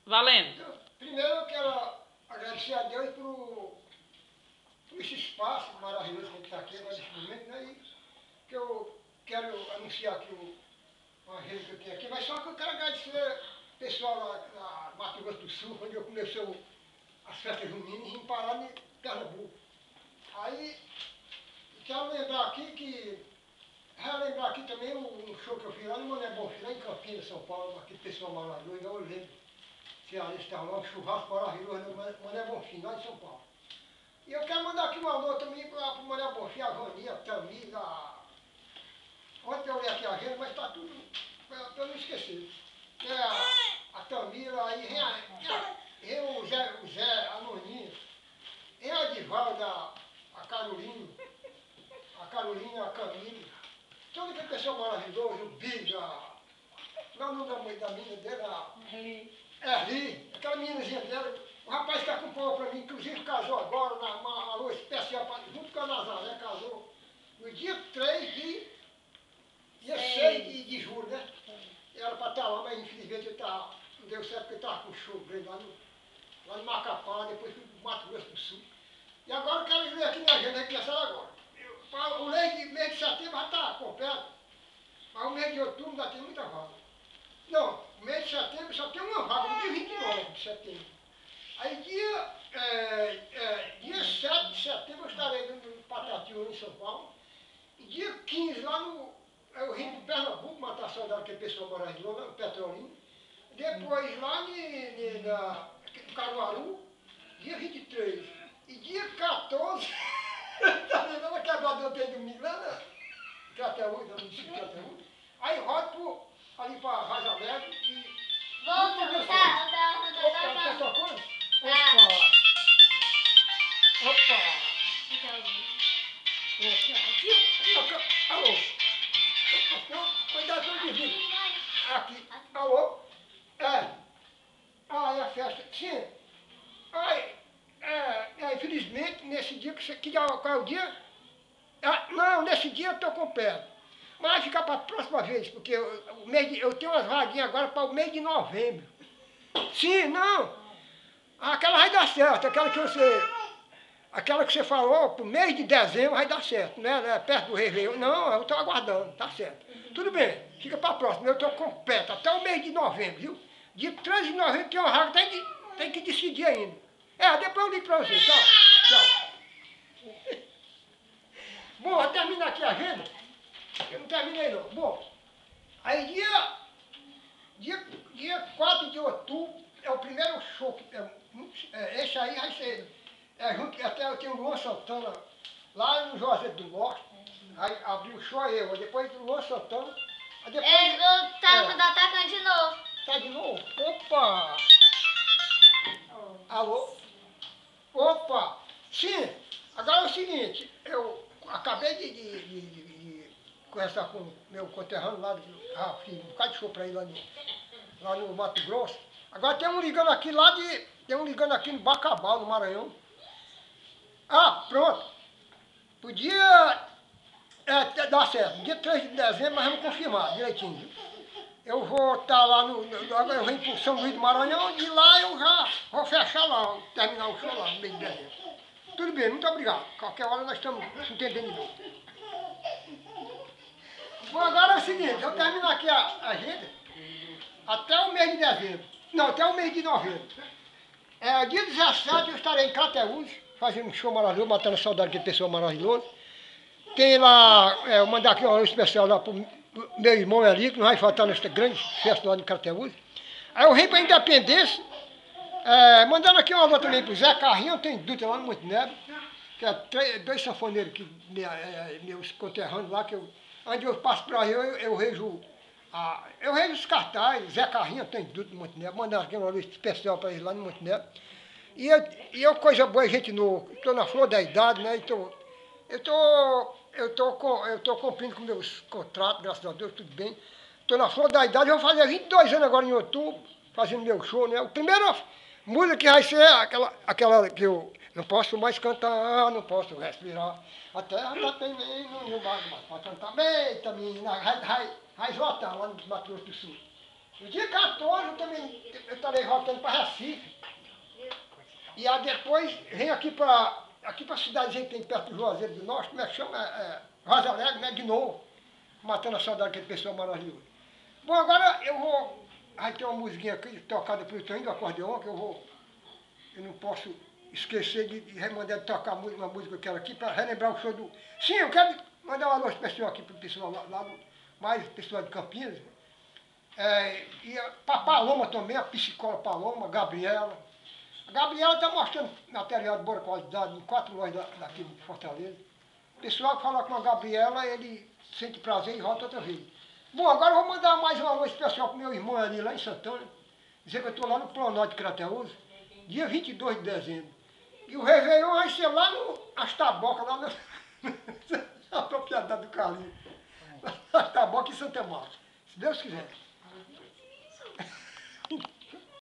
Valendo. Então, primeiro eu quero agradecer a Deus por esse espaço maravilhoso que a gente está aqui agora nesse momento, né? E que eu quero anunciar aqui uma rede que eu tenho aqui, mas só que eu quero agradecer o pessoal lá na Mato Grosso do Sul, onde eu comecei as festas juninas, em Pará, em Pernambuco. Aí, quero lembrar aqui relembrar aqui também um show que eu fiz lá no Mané Bonfim, lá em Campinas, São Paulo, aquele pessoal maravilhoso, eu lembro. Cearense estava lá, um churrasco maravilhoso no Mané Bonfim, lá em São Paulo. E eu quero mandar aqui um alô também para o Mané Bonfim, a Vania, a Tamira, ontem eu olhei aqui a agenda, mas está tudo, para eu não esquecer. É a Tamira, aí vem o Zé, a Noninha, vem a Divalda, a Carolina, a Camila, todo aquele pessoal maravilhoso, o Biga, não é o nome da menina dele, Ali, aquela meninazinha dela, o rapaz que acompanhou para mim, inclusive casou agora, uma alô especial, junto com a Nazaré, casou no dia 3 dia 6 de julho, né? Era para estar lá, mas infelizmente não deu certo porque estava com show grande lá no Macapá, depois fui para o Mato Grosso do Sul. E agora eu quero ver aqui na agenda, que começar agora. O mês de setembro já está completo, mas o mês de outubro ainda tem muita vaga. Não, o mês de setembro só tem uma vaga, no dia 29 de setembro. Aí dia 7 de setembro eu estarei no Patativa, em São Paulo. E dia 15 lá eu vim para Pernambuco, matar a saudade que a pessoa mora em lá no Petrolina. Depois lá no Caruaru, dia 23. E dia 14, tá vendo? Ela quebrada ontem domingo lá na Crateús, no município de Crateús. Aí rodo ali para Raja Alegre e... Volta, Opa, tá tocando? Opa! Alô? Cuidado com o vizinho. Aqui. Alô? É a festa. Sim. Infelizmente, nesse dia qual é o dia? Não, nesse dia eu estou com pé. Mas vai ficar para a próxima vez, porque eu tenho umas vaguinhas agora para o mês de novembro. Sim, não. Aquela vai dar certo, aquela que você falou, para o mês de dezembro vai dar certo, né? Perto do Réveillon. Não, eu estou aguardando, tá certo. Tudo bem, fica para a próxima, eu estou completo, até o mês de novembro, viu? Dia 13 de novembro tem uma vaga, tem que decidir ainda. Depois eu ligo para você, tchau. Tchau. Bom, eu termino aqui a agenda. Eu não terminei não. Bom, aí dia 4 de outubro é o primeiro show. Esse aí vai ser. Junto, até eu tenho o Luan Santana lá no Juazeiro do Norte. Aí abriu o show eu, depois do Luan Santana. Depois, ele tá atacando de novo. Tá de novo? Opa! Alô? Opa! Sim, agora é o seguinte, eu acabei de conversar com o meu conterrâneo lá, fiz um bocado de show para ele lá no Mato Grosso. Agora tem um ligando aqui no Bacabal, no Maranhão. Pronto. Podia dar certo. Dia 3 de dezembro nós vamos confirmar direitinho. Eu vou estar lá eu venho para São Luís do Maranhão e de lá eu já vou fechar lá, terminar o show lá no mês de dezembro. Tudo bem, muito obrigado. Qualquer hora nós estamos se entendendo de novo. Bom, agora é o seguinte, eu termino aqui a agenda até o mês de dezembro. Não, até o mês de novembro. Dia 17 eu estarei em Crateús, fazendo um show maravilhoso, matando a saudade daquele pessoal maravilhoso. Tem lá, eu mandar aqui um alô especial lá pro meu irmão ali, que não vai faltar nessa grande festa lá de Crateús. Aí eu venho para a Independência, mandando aqui um alô também pro Zé Carrinho, tem dúvida lá no Montenegro, que é dois sanfoneiros, meus conterrâneos lá, onde eu passo por aí, eu vejo os cartazes, Zé Carrinho, tem dúvida no Montenegro, mandando aqui um alô especial para eles lá no Montenegro. E eu coisa boa, gente novo, estou na flor da idade, né? Então, eu tô cumprindo com meus contratos, graças a Deus, tudo bem. Estou na flor da idade, eu vou fazer 22 anos agora em outubro, fazendo meu show, né? A primeira música que vai ser aquela que eu não posso mais cantar, não posso respirar. A terra está tremendo no mar, mas para cantar, eita menina, vai esgotar lá no Mato Grosso do Sul. No dia 14 eu estarei voltando para Recife. E aí depois vem aqui para a cidadezinha que tem perto do Juazeiro do Norte, como é que chama? Rosa Alegre, né? De novo. Matando a saudade daquele pessoal maravilhoso. Bom, agora eu vou. Vai ter uma musiquinha aqui tocada pelo Toninho do acordeon, que eu não posso esquecer de remandar de tocar uma música que eu quero aqui, para relembrar o show do. Sim, eu quero mandar um alô especial aqui para o pessoal mais pessoal de Campinas. E para Paloma também, a psicóloga Paloma, Gabriela. A Gabriela está mostrando material de boa qualidade em 4 lojas daqui de Fortaleza. O pessoal que fala com a Gabriela, ele sente prazer e volta outra vez. Bom, agora eu vou mandar mais um alô especial para o meu irmão ali lá em Santana. Dizer que eu estou lá no Planalto de Crateús, dia 22 de dezembro. E o Réveillon vai ser lá no Astabocas, lá na propriedade do Carlinhos. Astabocas em Santa Marta. Se Deus quiser.